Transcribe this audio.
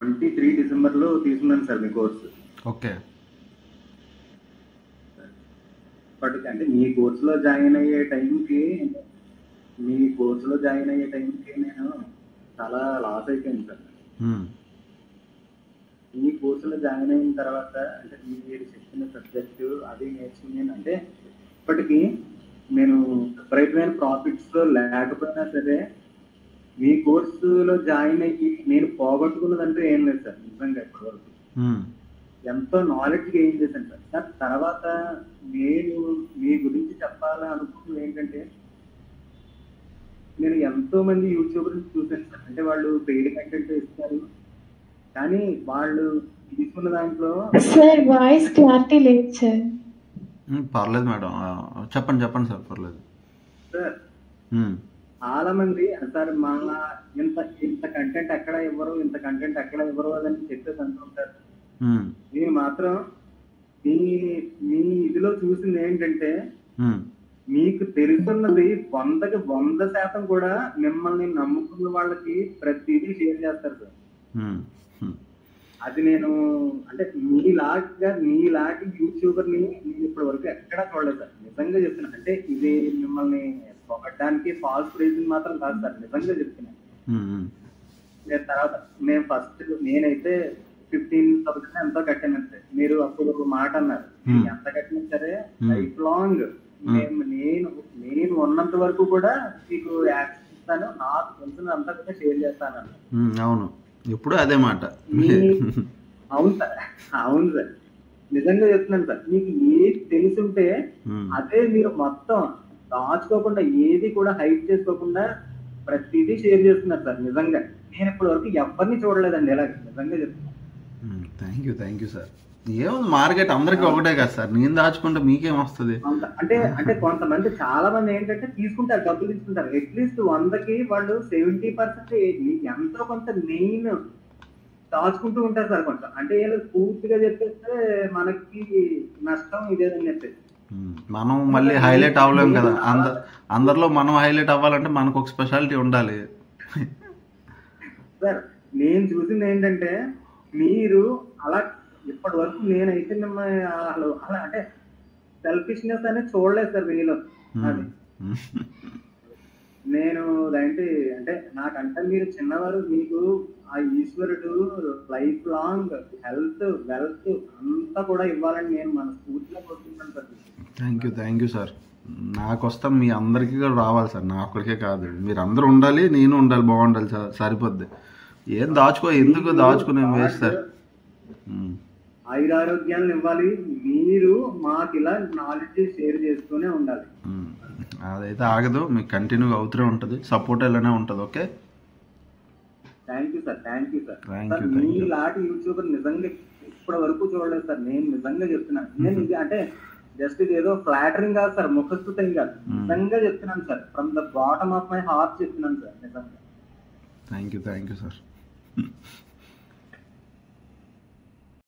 23 డిసెంబర్లో తీసుకున్నాను సార్ మీ course. Okay. ఇప్పటికి అంటే మీ కోర్సులో జాయిన్ అయ్యే టైంకి నేను చాలా లాస్ అయిపోయాను సార్. ఈ కోర్సులో జాయిన్ అయిన తర్వాత అంటే మీరు చెప్పిన సబ్జెక్టు అది నేర్చుకున్నాను. అంటే ఇప్పటికీ నేను విపరీతమైన ప్రాఫిట్స్లో లేకపోయినా సరే మీ కోర్సులో జాయిన్ అయ్యి నేను పోగొట్టుకున్నదంటూ ఏం లేదు సార్. నిజంగా ఇప్పటివరకు ఎంతో నాలెడ్జ్ గెయిన్ చేశాను సార్. సార్ తర్వాత నేను మీ గురించి చెప్పాలని అనుకుంటున్నది ఏంటంటే, నేను ఎంతో మంది యూట్యూబర్స్ చూశాను సార్. అంటే వాళ్ళు పెయిడ్ కంటెంట్ ఇస్తారు, కానీ వాళ్ళు తీసుకున్న దాంట్లో సార్ వాయిస్ క్లారిటీ లేదు సార్. పర్లేదు మేడం, చెప్పండి చెప్పండి సార్, పర్లేదు సార్. చాలా మంది సార్ మా ఇంత కంటెంట్ ఎక్కడ ఇవ్వరు, ఇంత కంటెంట్ ఎక్కడ ఇవ్వరు అని చెప్పేసి అంటుంటారు. నేను మాత్రం మీ ఇదిలో చూసింది ఏంటంటే, మీకు తెలుసున్నది 100కి 100% కూడా మిమ్మల్ని నమ్ముకున్న వాళ్ళకి ప్రతిదీ షేర్ చేస్తారు సార్. అది నేను అంటే మీలాంటి యూట్యూబర్ని నేను ఇప్పటి వరకు ఎక్కడా చూడలేదు సార్. నిజంగా చెప్తున్నా. అంటే ఇది మిమ్మల్ని పొగడ్డానికి ఫాల్స్ ప్రైజింగ్ మాత్రం కాదు సార్, నిజంగా చెప్తున్నాను. తర్వాత నేనైతే 15,000 ఎంతో కట్టానంటే, మీరు అప్పుడు ఒక మాట అన్నారు, ఎంత కట్టినా సరే లైఫ్ లాంగ్ నేను ఉన్నంత వరకు కూడా మీకు యాక్సెస్ ఇస్తాను, నాకు తెలిసిన అంతా కూడా షేర్ చేస్తాను. అవును, ఎప్పుడు అదే మాట. అవును సార్, అవును సార్, నిజంగా చెప్తున్నాను సార్. మీకు ఏది తెలుసుంటే అదే మీరు మొత్తం దాచుకోకుండా, ఏది కూడా హైడ్ చేసుకోకుండా ప్రతిదీ షేర్ చేస్తున్నారు సార్. నిజంగా నేను ఇప్పటి వరకు ఎవరిని చూడలేదండి ఇలా, నిజంగా చెప్తున్నాను. Thank you sir. ఏముంది, మార్కెట్ అందరికి ఒకటే కదా సార్, నేను దాచుకుంటే మీకేం వస్తుంది? అంటే కొంతమంది చాలా మంది ఏంటంటే తీసుకుంటారు, డబ్బులు తీసుకుంటారు. అట్లీస్ట్ 100కి వాళ్ళు 70% ఎంతో కొంత మెయిన్ దాచుకుంటూ ఉంటారు సార్. కొంచెం అంటే పూర్తిగా చెప్పేస్తే మనకి నష్టం ఇదేదని చెప్పేసి మనం మళ్ళీ హైలైట్ అవ్వలేము కదా. అందరిలో మనం హైలైట్ అవ్వాలంటే మనకు ఒక స్పెషాలిటీ ఉండాలి సార్. నేను చూసింది ఏంటంటే, మీరు అలా ఇప్పటి వరకు నేనైతే మిమ్మల్ని అలా అంటే సెల్ఫిష్నెస్ అనేది చూడలేదు సార్ మీలో. అది నేను అంటే నాకంటే మీరు చిన్నవారు, మీకు ఆ ఈశ్వరుడు లైఫ్ లాంగ్ హెల్త్ వెల్త్ అంతా కూడా ఇవ్వాలని నేను మనస్ఫూర్తిగా కోరుకుంటున్నాను సార్. Thank you sir. నాకు వస్తాం, మీ అందరికీ కూడా రావాలి సార్, నా ఒక్కడికే కాదు. మీరు అందరూ ఉండాలి, నేను ఉండాలి, బాగుండాలి సార్, సరిపోద్ది. ఏం ఎందుకు దాచుకునే వేస్ట్ సార్. ఆయురారోగ్యాలను ఇవ్వాలి, మీరు మాకు ఇలా నాలెడ్జ్ షేర్ చేస్తూనే ఉండాలి. అదైతే ఆగదు, మీకు కంటిన్యూగా అవుతూనే ఉంటుంది, సపోర్ట్ ఇలానే ఉంటుంది. Okay, thank you sir. మీలాంటి యూట్యూబర్ నిజంగా ఇప్పటి వరకు చూడలేదు సార్. నేను నిజంగా చెప్తున్నాను. నేను ఇది అంటే జస్ట్ ఇది ఏదో ఫ్లాటరింగ్ కాదు సార్, ముఖస్తుతం కాదు, నిజంగా చెప్తున్నాను sir. From the bottom of my heart చెప్తున్నాను సార్, నిజంగా. Thank you sir.